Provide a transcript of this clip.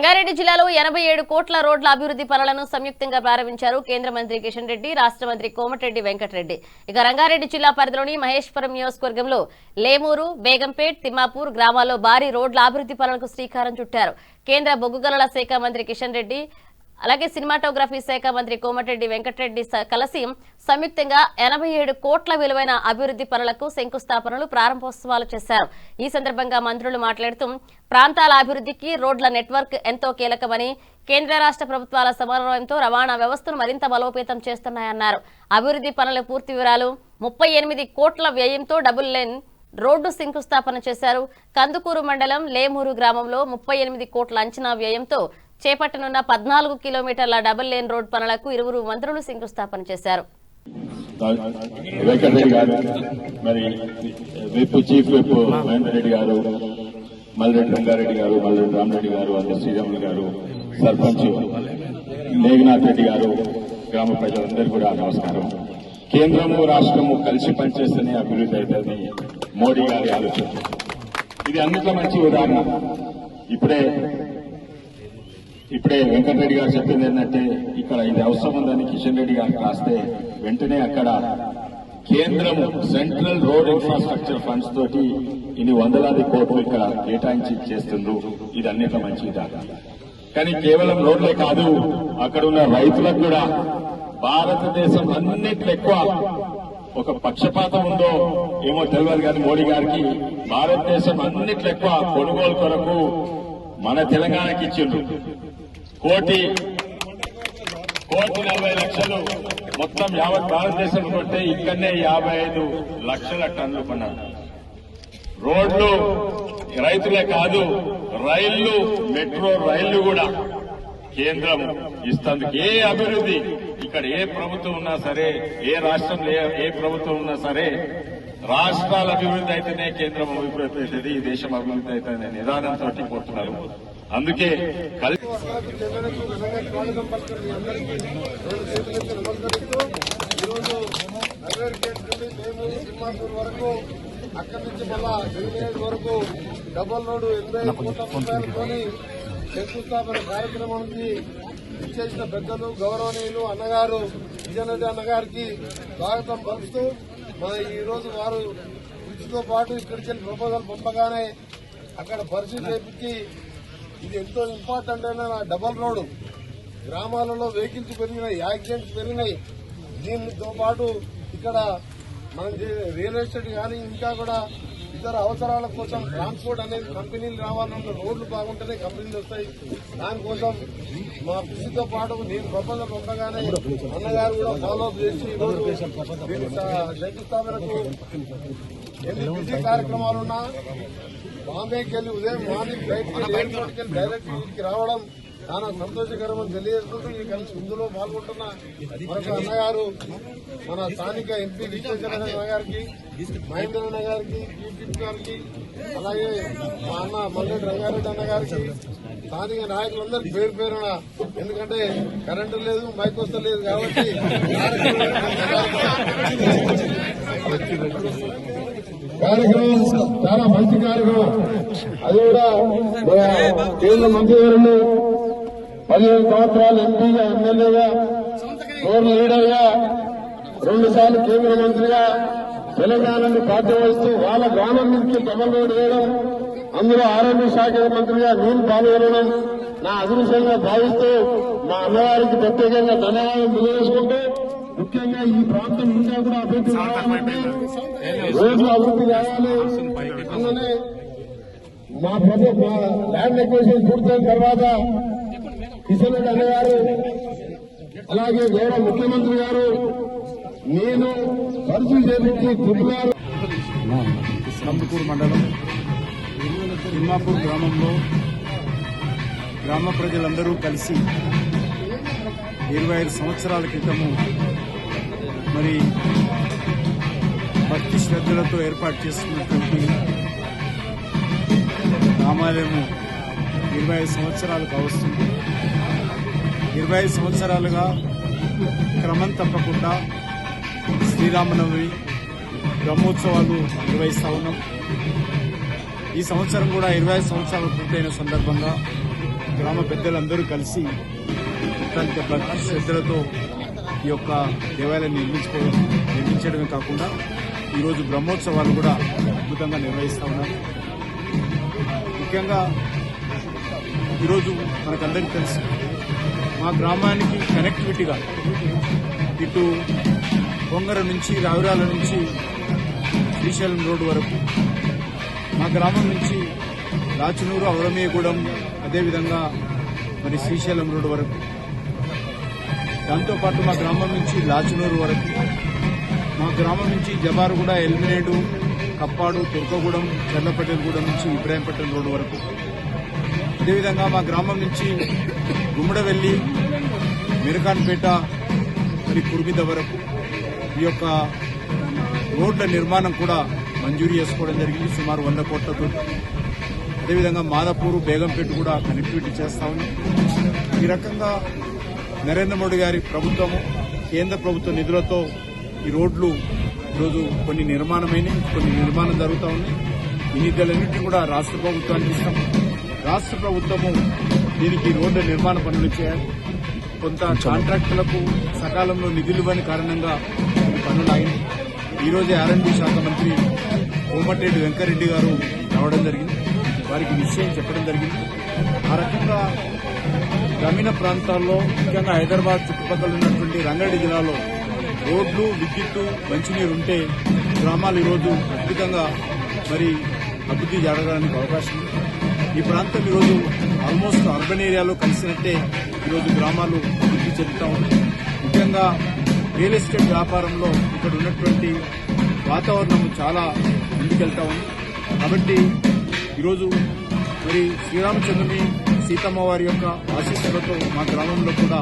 రంగారెడ్డి జిల్లాలో 87 కోట్ల రోడ్ల అభివృద్ధి పనులను సంయుక్తంగా ప్రారంభించారు కేంద్ర మంత్రి కిషన్ రెడ్డి, రాష్ట్ర మంత్రి కోమటిరెడ్డి వెంకటరెడ్డి. ఇక రంగారెడ్డి జిల్లా పరిధిలోని మహేశ్వరం నియోజకవర్గంలో లేమూరు, బేగంపేట్, తిమ్మాపూర్ గ్రామాల్లో భారీ రోడ్ల అభివృద్ధి పనులకు శ్రీకారం చుట్టారు. కేంద్ర బొగ్గు గనుల శాఖ మంత్రి కిషన్ రెడ్డి అలాగే సినిమాటోగ్రఫీ శాఖ మంత్రి కోమటిరెడ్డి వెంకటరెడ్డి కలిసి సంయుక్తంగా 87 కోట్ల విలువైన అభివృద్ధి పనులకు శంకుస్థాపనలు, ప్రారంభోత్సవాలు చేశారు. ఈ సందర్భంగా మంత్రులు మాట్లాడుతూ ప్రాంతాల అభివృద్ధికి రోడ్ల నెట్వర్క్ ఎంతో కీలకమని, కేంద్ర రాష్ట్ర ప్రభుత్వాల సమన్వయంతో రవాణా వ్యవస్థను మరింత బలోపేతం చేస్తున్నాయన్నారు. అభివృద్ధి పనుల పూర్తి వివరాలు: 38 కోట్ల వ్యయంతో డబుల్ లేన్ రోడ్డు శంకుస్థాపన చేశారు. కందుకూరు మండలం లేమూరు గ్రామంలో 38 కోట్ల అంచనా వ్యయంతో చేపట్టనున్న 14 కిలోమీటర్ల డబుల్ లేన్ రోడ్ పనులకు ఇరువురు మంత్రులు శంకుస్థాపన చేశారు. చీఫ్ విప్ మహేందర్ రెడ్డి గారు, మల్రెడ్డి రంగారెడ్డి గారు, మల్రెడ్డి రామరెడ్డి గారు, అందరి శ్రీరాములు గారు, సర్పంచ్ మేఘనాథ్ రెడ్డి గారు, గ్రామ ప్రజలందరూ కూడా నమస్కారం. కేంద్రము రాష్ట్రము కలిసి పనిచేస్తేనే అభివృద్ధి అవుతుందని మోడీ గారి ఆలోచన. ఇది అన్నిట్లో మంచి ఉదాహరణ. ఇప్పుడే వెంకటరెడ్డి గారు చెప్పింది ఏంటంటే, ఇక్కడ ఇది అవసరం ఉందని కిషన్ రెడ్డి గారికి రాస్తే వెంటనే అక్కడ కేంద్రము సెంట్రల్ రోడ్ ఇన్ఫ్రాస్ట్రక్చర్ ఫండ్స్ తోటి ఇన్ని వందలాది కోట్లు ఇక్కడ కేటాయించి చేస్తుండ్రు. ఇది అన్నిట్లో మంచి ఉదాహరణ. కానీ కేవలం రోడ్లే కాదు, అక్కడ ఉన్న రైతులకు కూడా భారతదేశం అన్నిట్లో ఎక్కువ ఒక పక్షపాతం ఉందో ఏమో తెలియదు కానీ మోడీ గారికి భారతదేశం అన్నిట్లో ఎక్కువ కొనుగోలు కొరకు మన తెలంగాణకి ఇచ్చిండ్రు. 1,40,00,000 మొత్తం యావత్ భారతదేశం కొంటే ఇక్కడనే 55 లక్షల టన్నులు కొన్నారు. రోడ్లు రైతులే కాదు, రైళ్లు, మెట్రో రైళ్లు కూడా కేంద్రం ఇస్తందుకు. ఏ అభివృద్ధి ఇక్కడ ఏ ప్రభుత్వం ఉన్నా సరే, ఏ రాష్ట్రంలో ఏ ప్రభుత్వం ఉన్నా సరే, రాష్ట్రాల అభివృద్ధి అయితేనే కేంద్రం అభివృద్ధి అవుతుంది, ఈ దేశం అభివృద్ధి అవుతుందనే నిదానంతో కోరుతున్నారు. అందుకే వరకు అక్కడి నుంచి మళ్ళా వరకు డబల్ రోడ్డు 80 కోట్ల రూపాయలతోని శంకుస్థాపన కార్యక్రమానికి ఇచ్చేసిన పెద్దలు, గౌరవనీయులు అన్నగారు కిషన్ రెడ్డి అన్నగారికి స్వాగతం పలుకుతూ ఈ రోజు వారు కృషితో పాటు ఇక్కడికి వెళ్ళి ప్రపోజల్ పంపగానే అక్కడ పరిస్థితి చేపించి ఇది ఎంతో ఇంపార్టెంట్ అయిన డబల్ రోడ్డు. గ్రామాలలో వెహికల్స్ పెరిగినాయి, యాక్సిడెంట్స్ పెరిగినాయి. దీనితో పాటు ఇక్కడ మనం రియల్ ఎస్టేట్ కానీ ఇంకా కూడా ఇతర అవసరాల కోసం ట్రాన్స్పోర్ట్ అనేది కంపెనీలు రావాలన్న రోడ్లు బాగుంటేనే కంపెనీలు వస్తాయి. దానికోసం మా కృషితో పాటు నేను ప్రపోజల్ పంపగానే అన్నగారు కూడా ఫాలో అప్ చేసి ఈరోజు శంకుస్థాపనకు ఎన్ని బిజీ కార్యక్రమాలున్నా బాంబేకి వెళ్లి ఉదయం మార్నింగ్ ఫ్లైట్కి ఎయిర్పోర్ట్కి వెళ్ళి డైరెక్ట్ ఇంటికి రావడం చాలా సంతోషకరమని తెలియజేసుకుంటూ ఇందులో పాల్గొంటున్న మరొక అన్నగారు మన స్థానిక ఎంపీ విశ్వేశ్వర అన్న గారికి, మహేంద్ర అన్న గారికి, పీపీ గారికి, అలాగే మా అన్న మల్రెడ్డి రంగారెడ్డి అన్న గారికి, స్థానిక నాయకులందరికీ పేరు పేరున, ఎందుకంటే కరెంటు లేదు, మైక్ వస్తలేదు కాబట్టి కార్యక్రమం చాలా మంచి కార్యక్రమం. అది కూడా కేంద్ర మంత్రివర్యులు 15 సంవత్సరాలు ఎంపీగా, ఎమ్మెల్యేగా, ఫ్లోర్ లీడర్గా, 2 సార్లు కేంద్ర మంత్రిగా తెలంగాణను పాఠ్యవహిస్తూ వాళ్ళ గ్రామం నుంచి డబల్ రోడ్డు వేయడం, అందులో ఆరోగ్య శాఖ మంత్రిగా నేను పాల్గొనడం నా అదృష్టంగా భావిస్తూ మా అన్నగారికి ప్రత్యేకంగా ధన్యవాదాలు తెలియజేసుకుంటూ, ముఖ్యంగా ఈ ప్రాంతం ఇంకా కూడా అభివృద్ధి కావాలంటే రోజు అభివృద్ధి కావాలి. అందుకనే మా ల్యాండ్ ఎక్విజిషన్ పూర్తయిన తర్వాత కిషన్ రెడ్డి అన్నగారు, అలాగే గౌరవ ముఖ్యమంత్రి గారు, నేను పరిశీలి చేపించి కందుకూరు మండలం తిమ్మాపూర్ గ్రామంలో గ్రామ ప్రజలందరూ కలిసి 25 సంవత్సరాల క్రితము మరి భక్తి శ్రద్ధలతో ఏర్పాటు చేసుకున్నటువంటి రామాలయము 25 సంవత్సరాలకు వస్తుంది. 25 సంవత్సరాలుగా క్రమం తప్పకుండా శ్రీరామనవమి బ్రహ్మోత్సవాలు నిర్వహిస్తా ఉన్నాం. ఈ సంవత్సరం కూడా 25 సంవత్సరాలు పూర్తయిన సందర్భంగా గ్రామ పెద్దలందరూ కలిసి అత్యంత భక్తి శ్రద్ధలతో ఈ యొక్క దేవాలయాన్ని నిర్మించడమే కాకుండా ఈరోజు బ్రహ్మోత్సవాలు కూడా అద్భుతంగా నిర్వహిస్తా ఉన్నారు. ముఖ్యంగా ఈరోజు మనకందరికీ తెలుసు మా గ్రామానికి కనెక్టివిటీగా ఇటు పొంగర నుంచి రావిరాల నుంచి శ్రీశైలం రోడ్డు వరకు, మా గ్రామం నుంచి రాచనూరు ఔరమేగూడెం, అదేవిధంగా మరి శ్రీశైలం రోడ్డు వరకు, దాంతోపాటు మా గ్రామం నుంచి లాచనూరు వరకు, మా గ్రామం నుంచి జబారుగూడ, ఎల్మినేడు, కప్పాడు, తుర్కగూడెం, చెర్లపట్టెలగూడెం నుంచి ఇబ్రాహీంపట్నం రోడ్డు వరకు, అదేవిధంగా మా గ్రామం నుంచి గుమ్మడవెల్లి, మిరకాన్పేట, మరి కుర్మిద వరకు ఈ యొక్క రోడ్ల నిర్మాణం కూడా మంజూరు చేసుకోవడం జరిగింది సుమారు 100 కోట్లతో. అదేవిధంగా మాదాపూర్, బేగంపేట కూడా కనెక్టివిటీ చేస్తా ఉంది. ఈ రకంగా నరేంద్ర మోడీ గారి ప్రభుత్వము కేంద్ర ప్రభుత్వ నిధులతో ఈ రోడ్లు ఈరోజు కొన్ని నిర్మాణమైనవి, కొన్ని నిర్మాణం జరుగుతూ ఉంది. ఈ నిధులన్నింటినీ కూడా రాష్ట్ర ప్రభుత్వానికి ఇస్తాం. రాష్ట్ర ప్రభుత్వము దీనికి రోడ్ల నిర్మాణ పనులు చేయాలి. కొంత కాంట్రాక్టులకు సకాలంలో నిధులు ఇవ్వని కారణంగా ఈ పనులు ఆగినాయి. ఈ రోజే ఆర్ఎండ్బి శాఖ మంత్రి కోమటిరెడ్డి వెంకరెడ్డి గారు రావడం జరిగింది. వారికి విషయం చెప్పడం జరిగింది. ఆ రకంగా గ్రామీణ ప్రాంతాల్లో ముఖ్యంగా హైదరాబాద్ చుట్టుపక్కల ఉన్నటువంటి రంగారెడ్డి జిల్లాలో రోడ్లు, విద్యుత్తు, మంచినీరు ఉంటే గ్రామాలు ఈరోజు అద్భుతంగా మరి అభివృద్ధి జరగడానికి అవకాశం ఉంది. ఈ ప్రాంతం ఈరోజు ఆల్మోస్ట్ అర్బన్ ఏరియాలో కలిసినట్టే ఈరోజు గ్రామాలు అభివృద్ధి చెందుతా ఉన్నాయి. ముఖ్యంగా రియల్ ఎస్టేట్ వ్యాపారంలో ఇక్కడ ఉన్నటువంటి వాతావరణం చాలా ముందుకెళ్తా ఉంది. కాబట్టి ఈరోజు మరి శ్రీరామచంద్రుని, సీతమ్మ వారి యొక్క ఆశీస్సులతో మా గ్రామంలో కూడా